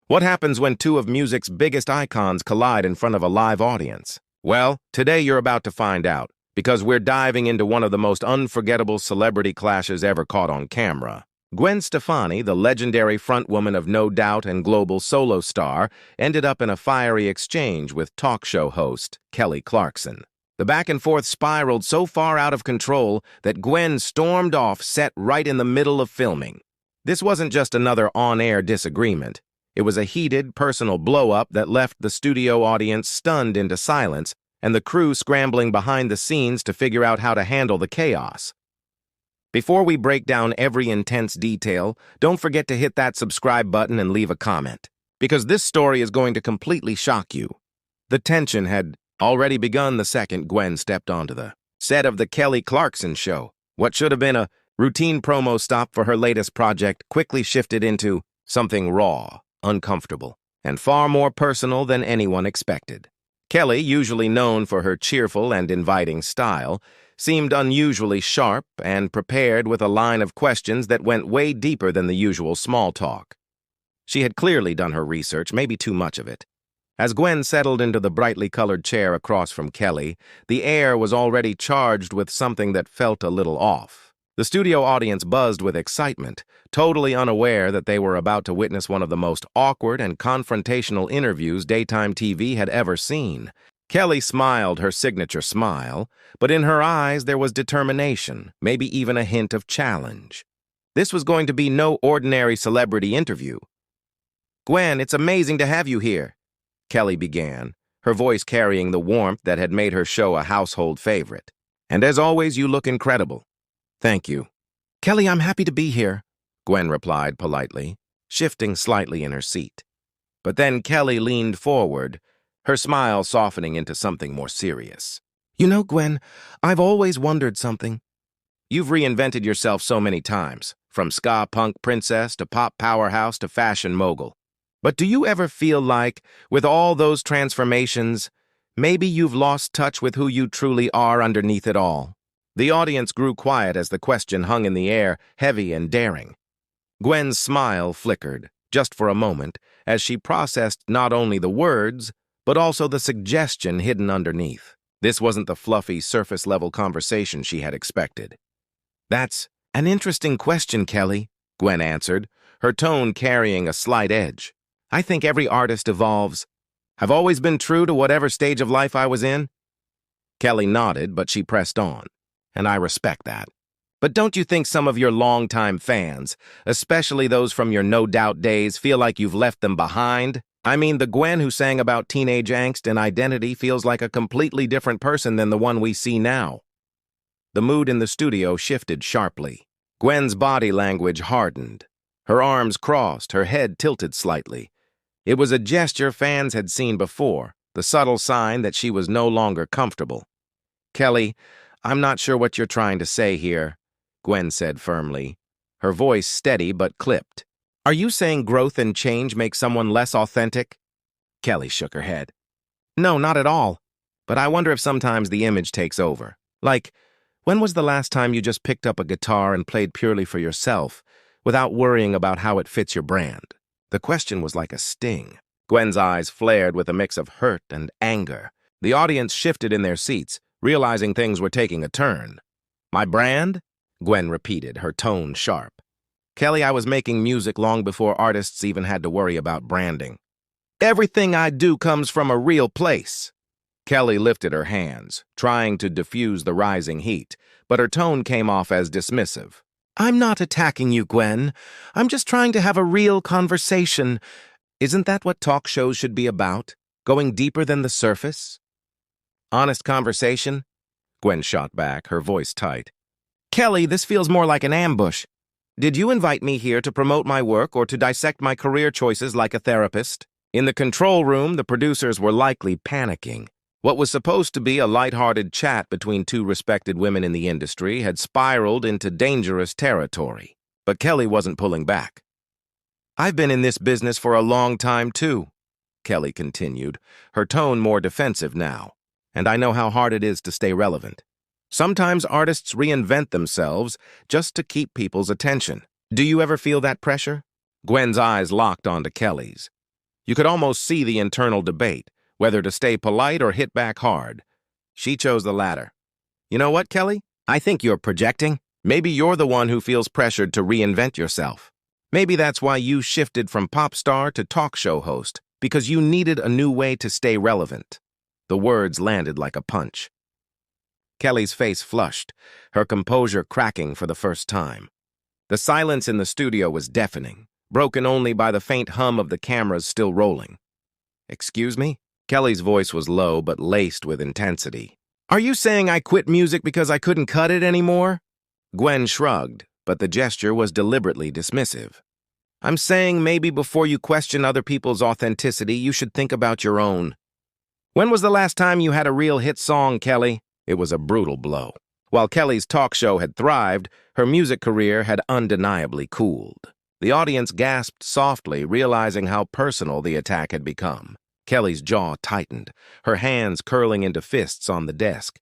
What happens when two of music's biggest icons collide in front of a live audience? Well, today you're about to find out, because we're diving into one of the most unforgettable celebrity clashes ever caught on camera. Gwen Stefani, the legendary frontwoman of No Doubt and global solo star, ended up in a fiery exchange with talk show host Kelly Clarkson. The back-and-forth spiraled so far out of control that Gwen stormed off set right in the middle of filming. This wasn't just another on-air disagreement. It was a heated, personal blow-up that left the studio audience stunned into silence and the crew scrambling behind the scenes to figure out how to handle the chaos. Before we break down every intense detail, don't forget to hit that subscribe button and leave a comment, because this story is going to completely shock you. The tension had already begun the second Gwen stepped onto the set of the Kelly Clarkson Show. What should have been a routine promo stop for her latest project quickly shifted into something raw, uncomfortable, and far more personal than anyone expected. Kelly, usually known for her cheerful and inviting style, seemed unusually sharp and prepared with a line of questions that went way deeper than the usual small talk. She had clearly done her research, maybe too much of it. As Gwen settled into the brightly colored chair across from Kelly, the air was already charged with something that felt a little off. The studio audience buzzed with excitement, totally unaware that they were about to witness one of the most awkward and confrontational interviews daytime TV had ever seen. Kelly smiled her signature smile, but in her eyes there was determination, maybe even a hint of challenge. This was going to be no ordinary celebrity interview. "Gwen, it's amazing to have you here," Kelly began, her voice carrying the warmth that had made her show a household favorite. "And as always, you look incredible." "Thank you." "Kelly, I'm happy to be here," Gwen replied politely, shifting slightly in her seat. But then Kelly leaned forward, her smile softening into something more serious. "You know, Gwen, I've always wondered something. You've reinvented yourself so many times, from ska punk princess to pop powerhouse to fashion mogul. But do you ever feel like, with all those transformations, maybe you've lost touch with who you truly are underneath it all?" The audience grew quiet as the question hung in the air, heavy and daring. Gwen's smile flickered, just for a moment, as she processed not only the words, but also the suggestion hidden underneath. This wasn't the fluffy, surface-level conversation she had expected. "That's an interesting question, Kelly," Gwen answered, her tone carrying a slight edge. "I think every artist evolves. I've always been true to whatever stage of life I was in." Kelly nodded, but she pressed on, and I respect that. "But don't you think some of your longtime fans, especially those from your No Doubt days, feel like you've left them behind? I mean, the Gwen who sang about teenage angst and identity feels like a completely different person than the one we see now." The mood in the studio shifted sharply. Gwen's body language hardened. Her arms crossed, her head tilted slightly. It was a gesture fans had seen before, the subtle sign that she was no longer comfortable. "Kelly, I'm not sure what you're trying to say here," Gwen said firmly, her voice steady but clipped. "Are you saying growth and change make someone less authentic?" Kelly shook her head. "No, not at all. But I wonder if sometimes the image takes over. Like, when was the last time you just picked up a guitar and played purely for yourself, without worrying about how it fits your brand?" The question was like a sting. Gwen's eyes flared with a mix of hurt and anger. The audience shifted in their seats, realizing things were taking a turn. "My brand?" Gwen repeated, her tone sharp. "Kelly, I was making music long before artists even had to worry about branding. Everything I do comes from a real place." Kelly lifted her hands, trying to diffuse the rising heat, but her tone came off as dismissive. "I'm not attacking you, Gwen. I'm just trying to have a real conversation. Isn't that what talk shows should be about? Going deeper than the surface?" "Honest conversation?" Gwen shot back, her voice tight. "Kelly, this feels more like an ambush. Did you invite me here to promote my work or to dissect my career choices like a therapist?" In the control room, the producers were likely panicking. What was supposed to be a lighthearted chat between two respected women in the industry had spiraled into dangerous territory. But Kelly wasn't pulling back. "I've been in this business for a long time, too," Kelly continued, her tone more defensive now. "And I know how hard it is to stay relevant. Sometimes artists reinvent themselves just to keep people's attention. Do you ever feel that pressure?" Gwen's eyes locked onto Kelly's. You could almost see the internal debate, whether to stay polite or hit back hard. She chose the latter. You know what, Kelly? I think you're projecting. Maybe you're the one who feels pressured to reinvent yourself. Maybe that's why you shifted from pop star to talk show host, because you needed a new way to stay relevant. The words landed like a punch. Kelly's face flushed, her composure cracking for the first time. The silence in the studio was deafening, broken only by the faint hum of the cameras still rolling. Excuse me? Kelly's voice was low but laced with intensity. Are you saying I quit music because I couldn't cut it anymore? Gwen shrugged, but the gesture was deliberately dismissive. I'm saying maybe before you question other people's authenticity, you should think about your own. When was the last time you had a real hit song, Kelly? It was a brutal blow. While Kelly's talk show had thrived, her music career had undeniably cooled. The audience gasped softly, realizing how personal the attack had become. Kelly's jaw tightened, her hands curling into fists on the desk.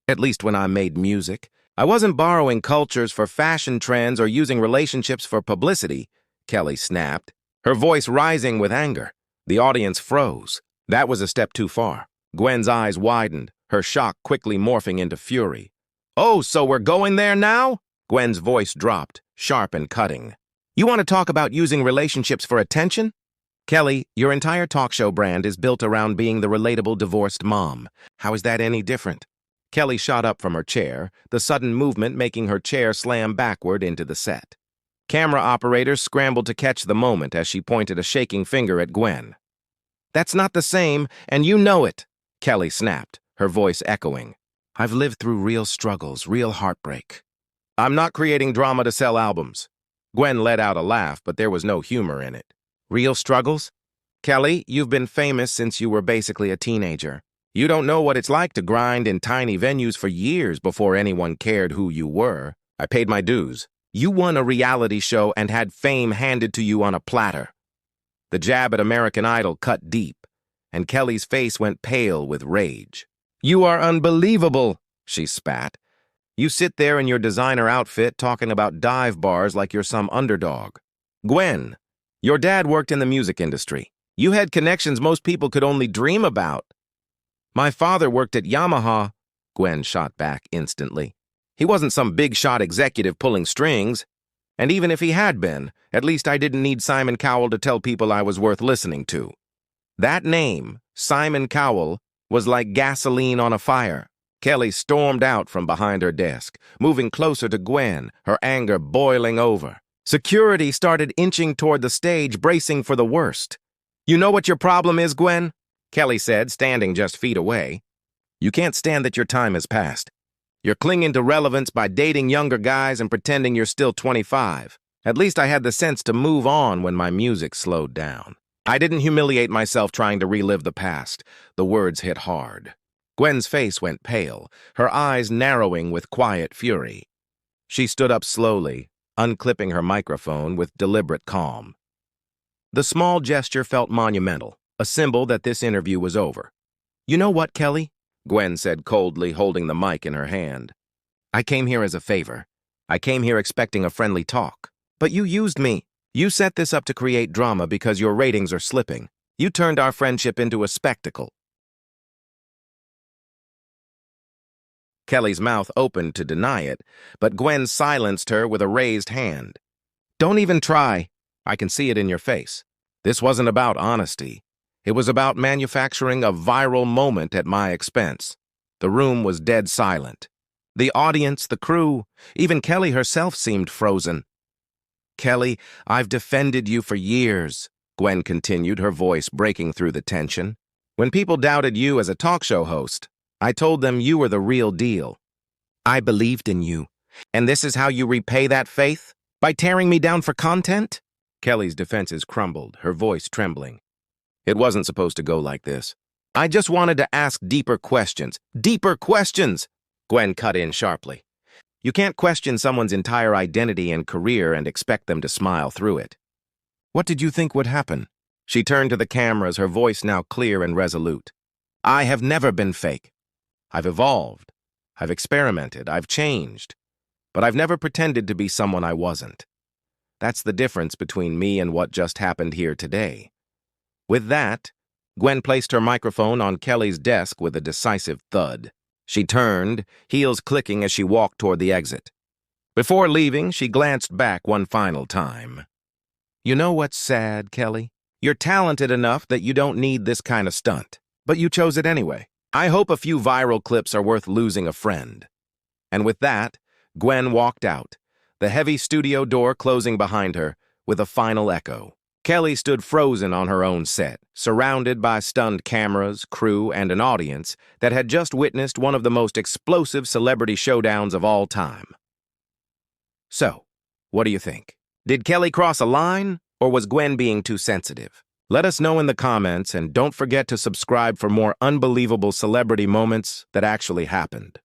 At least when I made music, I wasn't borrowing cultures for fashion trends or using relationships for publicity, Kelly snapped, her voice rising with anger. The audience froze. That was a step too far. Gwen's eyes widened, her shock quickly morphing into fury. Oh, so we're going there now? Gwen's voice dropped, sharp and cutting. You want to talk about using relationships for attention? Kelly, your entire talk show brand is built around being the relatable divorced mom. How is that any different? Kelly shot up from her chair, the sudden movement making her chair slam backward into the set. Camera operators scrambled to catch the moment as she pointed a shaking finger at Gwen. That's not the same, and you know it, Kelly snapped, her voice echoing. I've lived through real struggles, real heartbreak. I'm not creating drama to sell albums. Gwen let out a laugh, but there was no humor in it. Real struggles? Kelly, you've been famous since you were basically a teenager. You don't know what it's like to grind in tiny venues for years before anyone cared who you were. I paid my dues. You won a reality show and had fame handed to you on a platter. The jab at American Idol cut deep, and Kelly's face went pale with rage. You are unbelievable, she spat. You sit there in your designer outfit talking about dive bars like you're some underdog. Gwen, your dad worked in the music industry. You had connections most people could only dream about. My father worked at Yamaha, Gwen shot back instantly. He wasn't some big-shot executive pulling strings. And even if he had been, at least I didn't need Simon Cowell to tell people I was worth listening to. That name, Simon Cowell, was like gasoline on a fire. Kelly stormed out from behind her desk, moving closer to Gwen, her anger boiling over. Security started inching toward the stage, bracing for the worst. You know what your problem is, Gwen? Kelly said, standing just feet away. You can't stand that your time has passed. You're clinging to relevance by dating younger guys and pretending you're still 25. At least I had the sense to move on when my music slowed down. I didn't humiliate myself trying to relive the past. The words hit hard. Gwen's face went pale, her eyes narrowing with quiet fury. She stood up slowly, unclipping her microphone with deliberate calm. The small gesture felt monumental, a symbol that this interview was over. You know what, Kelly? Gwen said coldly, holding the mic in her hand. I came here as a favor. I came here expecting a friendly talk. But you used me. You set this up to create drama because your ratings are slipping. You turned our friendship into a spectacle. Kelly's mouth opened to deny it, but Gwen silenced her with a raised hand. Don't even try. I can see it in your face. This wasn't about honesty. It was about manufacturing a viral moment at my expense. The room was dead silent. The audience, the crew, even Kelly herself seemed frozen. Kelly, I've defended you for years, Gwen continued, her voice breaking through the tension. When people doubted you as a talk show host, I told them you were the real deal. I believed in you. And this is how you repay that faith? By tearing me down for content? Kelly's defenses crumbled, her voice trembling. It wasn't supposed to go like this. I just wanted to ask deeper questions. Deeper questions! Gwen cut in sharply. You can't question someone's entire identity and career and expect them to smile through it. What did you think would happen? She turned to the cameras, her voice now clear and resolute. I have never been fake. I've evolved. I've experimented. I've changed. But I've never pretended to be someone I wasn't. That's the difference between me and what just happened here today. With that, Gwen placed her microphone on Kelly's desk with a decisive thud. She turned, heels clicking as she walked toward the exit. Before leaving, she glanced back one final time. You know what's sad, Kelly? You're talented enough that you don't need this kind of stunt, but you chose it anyway. I hope a few viral clips are worth losing a friend. And with that, Gwen walked out, the heavy studio door closing behind her with a final echo. Kelly stood frozen on her own set, surrounded by stunned cameras, crew, and an audience that had just witnessed one of the most explosive celebrity showdowns of all time. So, what do you think? Did Kelly cross a line, or was Gwen being too sensitive? Let us know in the comments, and don't forget to subscribe for more unbelievable celebrity moments that actually happened.